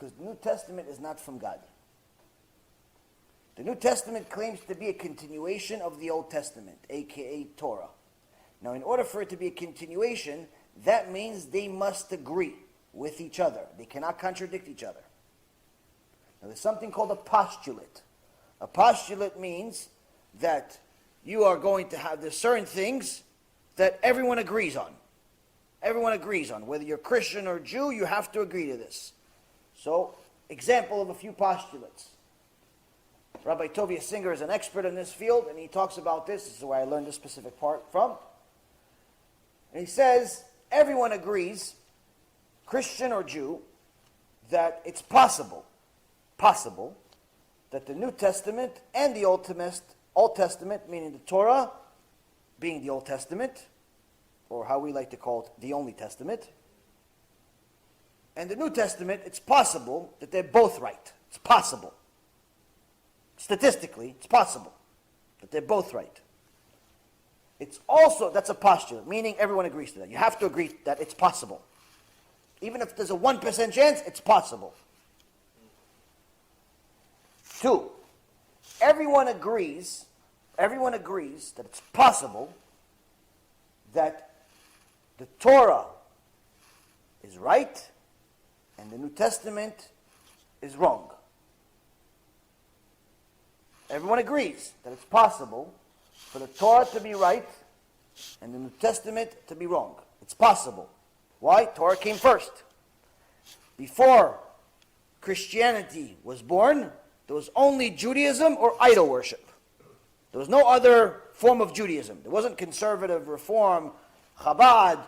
because the New Testament is not from God. The New Testament claims to be a continuation of the Old Testament, aka Torah. Now, in order for it to be a continuation, that means they must agree with each other. They cannot contradict each other. Now, there's something called a postulate. A postulate means that you are going to have, there's certain things that everyone agrees on. Everyone agrees on. Whether you're Christian or Jew, you have to agree to this. So, example of a few postulates. Rabbi Tovia Singer is an expert in this field, and he talks about this. This is where I learned this specific part from. And he says, everyone agrees, Christian or Jew, that it's possible, that the New Testament and the Old Testament, meaning the Torah, being the Old Testament, or how we like to call it, the only Testament, and the New Testament, it's possible that they're both right. It's possible. Statistically, it's possible that they're both right. It's also, that's a postulate, meaning everyone agrees to that. You have to agree that it's possible. Even if there's a 1% chance, it's possible. 2, everyone agrees that it's possible that the Torah is right and the New Testament is wrong. Everyone agrees that it's possible for the Torah to be right and the New Testament to be wrong. It's possible. Why? Torah came first. Before Christianity was born, there was only Judaism or idol worship. There was no other form of Judaism. There wasn't conservative reform, Chabad,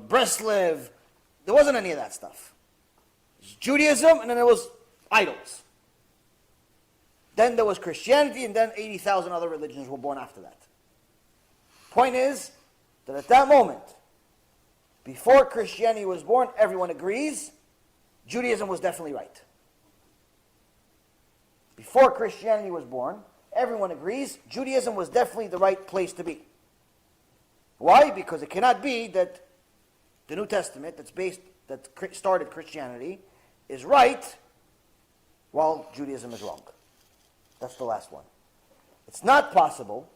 Breslev. There wasn't any of that stuff. It was Judaism, and then there was idols. Then there was Christianity, and then 80,000 other religions were born after that. Point is that at that moment, before Christianity was born, everyone agrees Judaism was definitely right. Before Christianity was born, everyone agrees Judaism was definitely the right place to be. Why? Because it cannot be that the New Testament that started Christianity is right while Judaism is wrong. That's the last one. It's not possible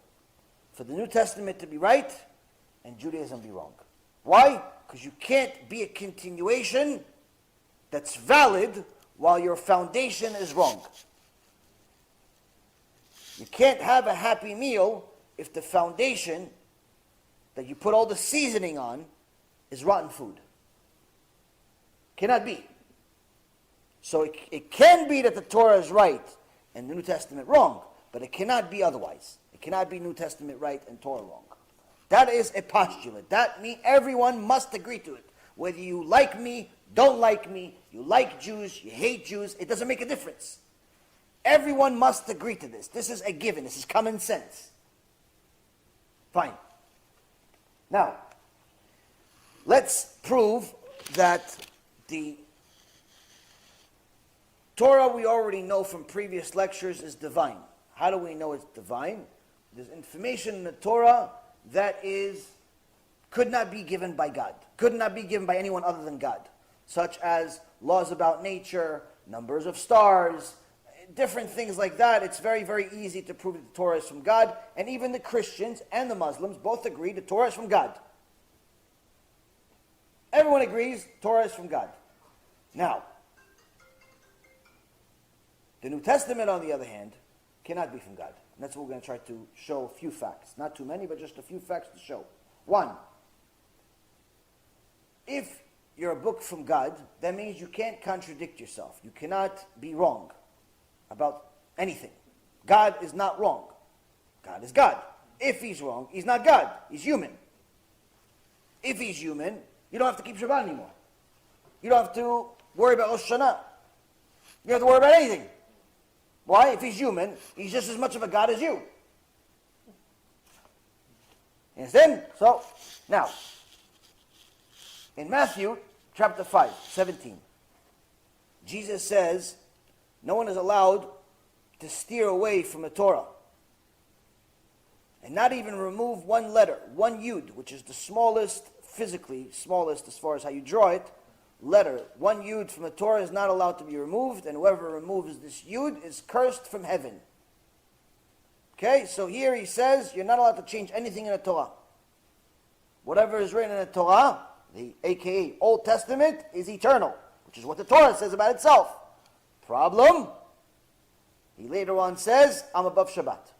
for the New Testament to be right and Judaism be wrong. Why? Because you can't be a continuation that's valid while your foundation is wrong. You can't have a happy meal if the foundation that you put all the seasoning on is rotten food. Cannot be. So it can be that the Torah is right and the New Testament wrong, but it cannot be otherwise. It cannot be New Testament right and Torah wrong. That is a postulate. That means everyone must agree to it. Whether you like me, don't like me, you like Jews, you hate Jews, it doesn't make a difference. Everyone must agree to this. This is a given. This is common sense. Fine. Now, let's prove that the Torah we already know from previous lectures is divine. How do we know it's divine? There's information in the Torah that could not be given by God, could not be given by anyone other than God, such as laws about nature, numbers of stars, different things like that. It's very, very easy to prove that the Torah is from God, and even the Christians and the Muslims both agree the Torah is from God. Everyone agrees Torah is from God. Now, the New Testament, on the other hand, cannot be from God. And that's what we're going to try to show a few facts. Not too many, but just a few facts to show. 1, if you're a book from God, that means you can't contradict yourself. You cannot be wrong about anything. God is not wrong. God is God. If he's wrong, he's not God. He's human. If he's human, you don't have to keep Shabbat anymore. You don't have to worry about Rosh Hashanah. You don't have to worry about anything. Why? If he's human, he's just as much of a God as you. You understand? So, now, in Matthew chapter 5, 17, Jesus says, no one is allowed to steer away from the Torah. And not even remove one letter, one yud, which is the smallest, physically smallest as far as how you draw it, letter, one yud from the Torah is not allowed to be removed, and whoever removes this yud is cursed from heaven. Okay, so here he says you're not allowed to change anything in the Torah. Whatever is written in the Torah, the aka Old Testament, is eternal, which is what the Torah says about itself. Problem, he later on says, I'm above Shabbat.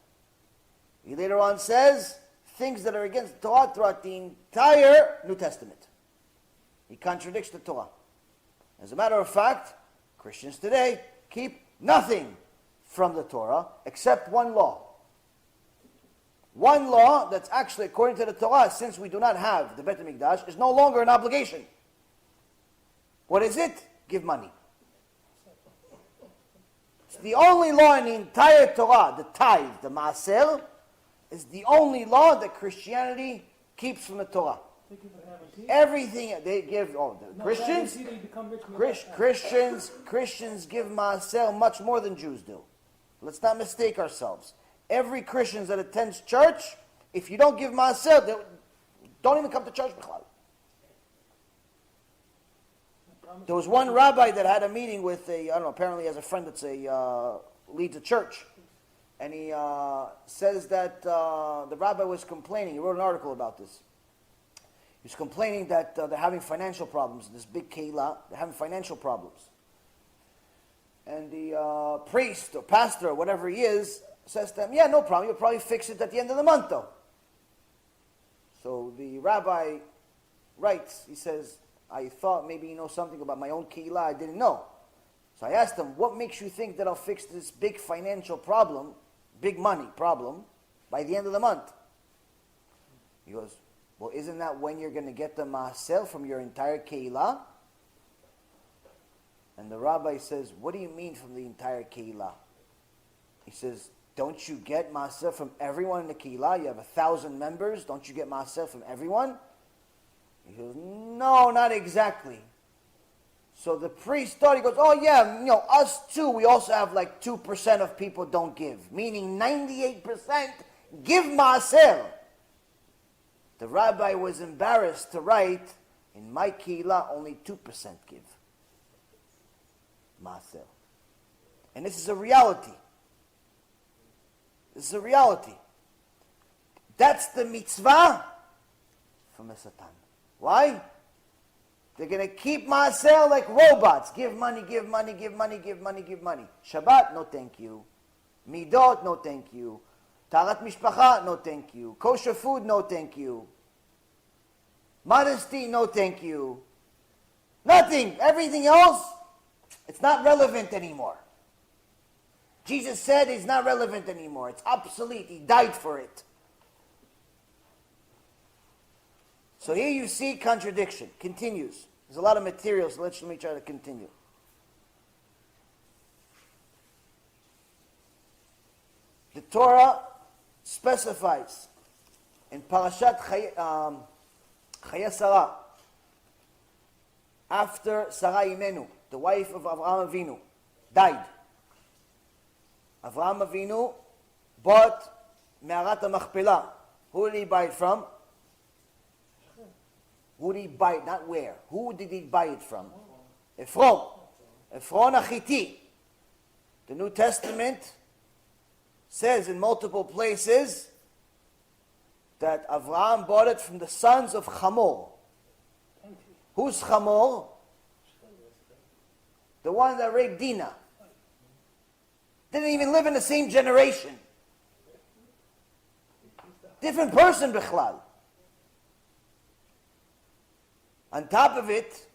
He later on says things that are against the Torah throughout the entire New Testament. He contradicts the Torah. As a matter of fact, Christians today keep nothing from the Torah except one law. One law that's actually, according to the Torah, since we do not have the Beit HaMikdash, is no longer an obligation. What is it? Give money. It's the only law in the entire Torah, the tithe, the maaser, is the only law that Christianity keeps from the Torah. Everything they give, the Christians give maaser much more than Jews do. Let's not mistake ourselves. Every Christian that attends church, if you don't give maaser, they don't even come to church. There was one rabbi that had a meeting with apparently he has a friend that's leads a church. And he says that the rabbi was complaining. He wrote an article about this. He was complaining that they're having financial problems. This big keilah, they're having financial problems. And the priest or pastor or whatever he is says to them, yeah, no problem. You'll probably fix it at the end of the month, though. So the rabbi writes, he says, I thought maybe you know something about my own keilah I didn't know. So I asked him, what makes you think that I'll fix this big financial problem, big money problem, by the end of the month? He goes, well, isn't that when you're going to get the maaser from your entire keilah? And the rabbi says, what do you mean from the entire keilah? He says, don't you get maaser from everyone in the keilah? You have 1,000 members. Don't you get maaser from everyone? He goes, no, not exactly. So the priest thought, he goes, oh yeah, us too, we also have like 2% of people don't give. Meaning 98% give maaser. The rabbi was embarrassed to write, in my keilah, only 2% give maaser. And this is a reality. This is a reality. That's the mitzvah from the Satan. Why? They're going to keep maaser like robots. Give money, give money, give money, give money, give money. Shabbat, no thank you. Midot, no thank you. Tarat mishpacha, no thank you. Kosher food, no thank you. Modesty, no thank you. Nothing. Everything else, it's not relevant anymore. Jesus said it's not relevant anymore. It's obsolete. He died for it. So here you see contradiction. Continues. There's a lot of material, so let me try to continue. The Torah specifies in Parashat Chaya Sarah, after Sarah Imenu, the wife of Avraham Avinu, died. Avraham Avinu bought Me'arat HaMachpelah. Who did he buy it from? Who did he buy it? Not where. Who did he buy it from? Ephron. Ephron HaChiti. The New Testament says in multiple places that Avraham bought it from the sons of Hamor. Who's Hamor? The one that raped Dinah. Didn't even live in the same generation. Different person, Bichlal. On top of it,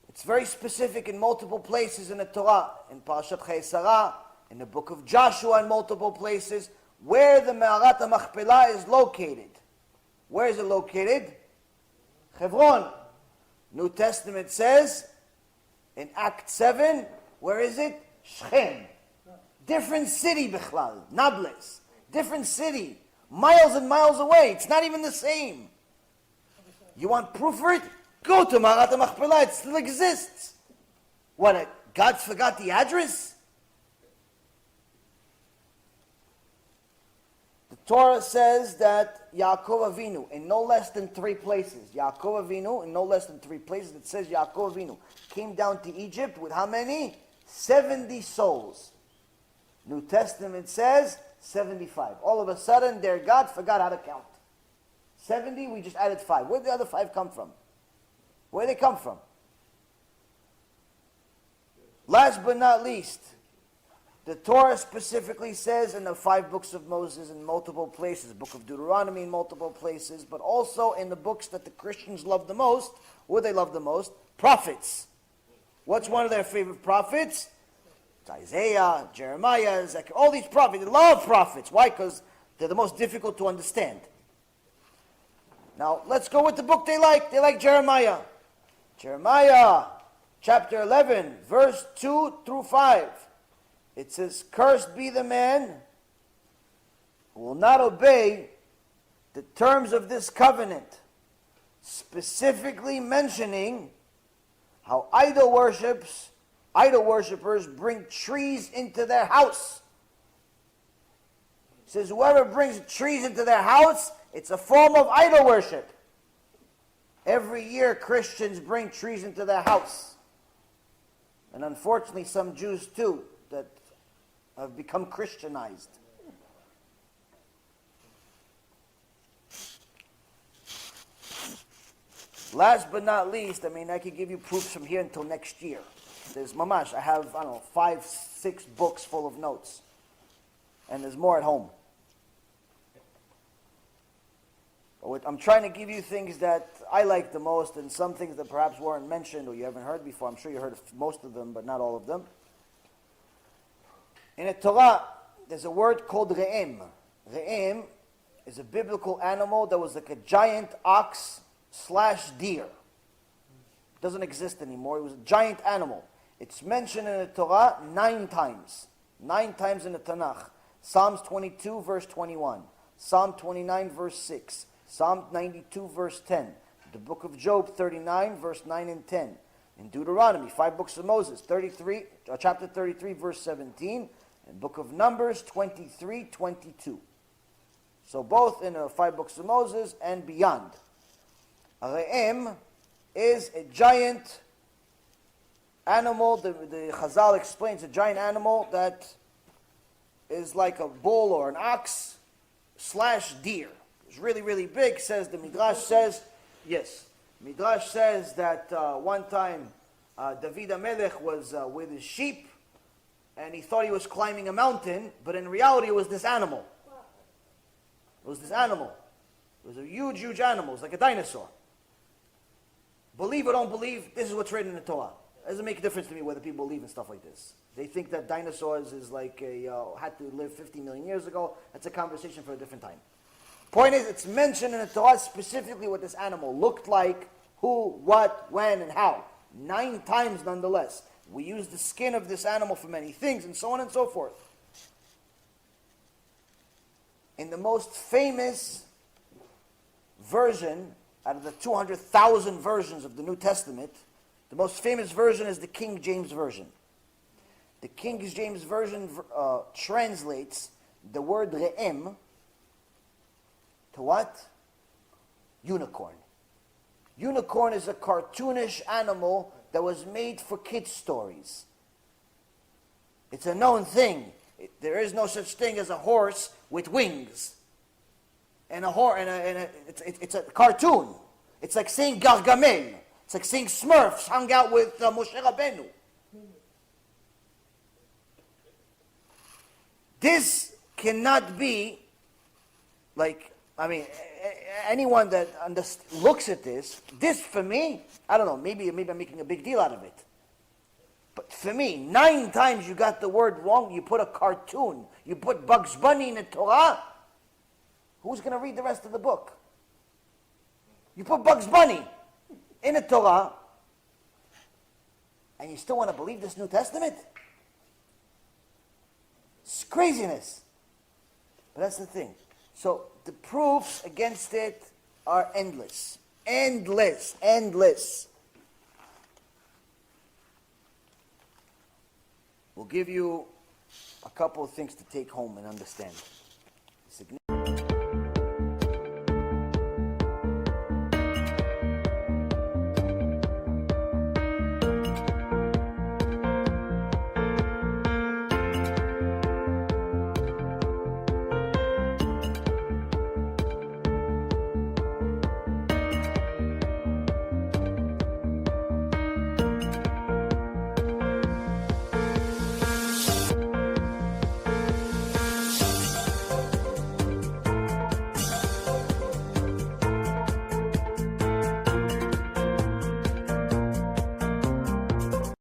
it's very specific in multiple places in the Torah, in Parashat Chayei Sarah, in the book of Joshua, in multiple places, where the Me'arat HaMachpelah is located. Where is it located? Hebron. New Testament says, in Act 7, where is it? Shechem. Different city, Bichlal. Nablus. Different city. Miles and miles away. It's not even the same. You want proof for it? Go to Me'arat HaMachpelah. It still exists. What, God forgot the address? The Torah says that Yaakov Avinu, in no less than 3 places, Yaakov Avinu, in no less than 3 places, it says Yaakov Avinu came down to Egypt with how many? 70 souls. New Testament says 75. All of a sudden, their God forgot how to count. 70, we just added 5. Where did the other 5 come from? Where did they come from? Last but not least, the Torah specifically says in the 5 books of Moses in multiple places, Book of Deuteronomy in multiple places, but also in the books that the Christians love the most. What do they love the most? Prophets. What's one of their favorite prophets? It's Isaiah, Jeremiah, Zechariah, all these prophets. They love prophets. Why? Because they're the most difficult to understand. Now, let's go with the book they like. They like Jeremiah. Jeremiah, chapter 11, verse 2 through 5. It says, "Cursed be the man who will not obey the terms of this covenant," specifically mentioning how idol worshippers bring trees into their house. It says, whoever brings trees into their house, it's a form of idol worship. Every year, Christians bring trees into their house. And unfortunately, some Jews too, that have become Christianized. Last but not least, I could give you proofs from here until next year. There's mamash, I have, 5, 6 books full of notes. And there's more at home. I'm trying to give you things that I like the most and some things that perhaps weren't mentioned or you haven't heard before. I'm sure you heard of most of them, but not all of them. In the Torah, there's a word called re'em. Re'em is a biblical animal that was like a giant ox / deer. It doesn't exist anymore. It was a giant animal. It's mentioned in the Torah 9 times. 9 times in the Tanakh. Psalms 22, verse 21. Psalm 29, verse 6. Psalm 92, verse 10. The book of Job 39, verse 9 and 10. In Deuteronomy, 5 books of Moses, chapter 33, verse 17. And book of Numbers 23, 22. So both in the 5 books of Moses and beyond. A re'em is a giant animal. The Chazal explains a giant animal that is like a bull or an ox / deer. It's really, really big. Says the Midrash says, yes. Midrash says that one time David HaMelech was with his sheep and he thought he was climbing a mountain, but in reality it was this animal. It was this animal. It was a huge, huge animal. It was like a dinosaur. Believe or don't believe, this is what's written in the Torah. It doesn't make a difference to me whether people believe in stuff like this. They think that dinosaurs is like had to live 50 million years ago. That's a conversation for a different time. Point is, it's mentioned in the Torah specifically what this animal looked like, who, what, when, and how. 9 times nonetheless. We use the skin of this animal for many things, and so on and so forth. In the most famous version, out of the 200,000 versions of the New Testament, the most famous version is the King James Version. The King James Version translates the word re'em to what? Unicorn. Unicorn is a cartoonish animal that was made for kids' stories. It's a known thing. There is no such thing as a horse with wings. It's a cartoon. It's like saying Gargamel. It's like saying Smurfs hung out with Moshe Rabbeinu. This cannot be anyone that looks at this for me, I don't know, maybe I'm making a big deal out of it. But for me, 9 times you got the word wrong. You put a cartoon. You put Bugs Bunny in the Torah. Who's going to read the rest of the book? You put Bugs Bunny in the Torah, and you still want to believe this New Testament? It's craziness. But that's the thing. So the proofs against it are endless. Endless. Endless. We'll give you a couple of things to take home and understand.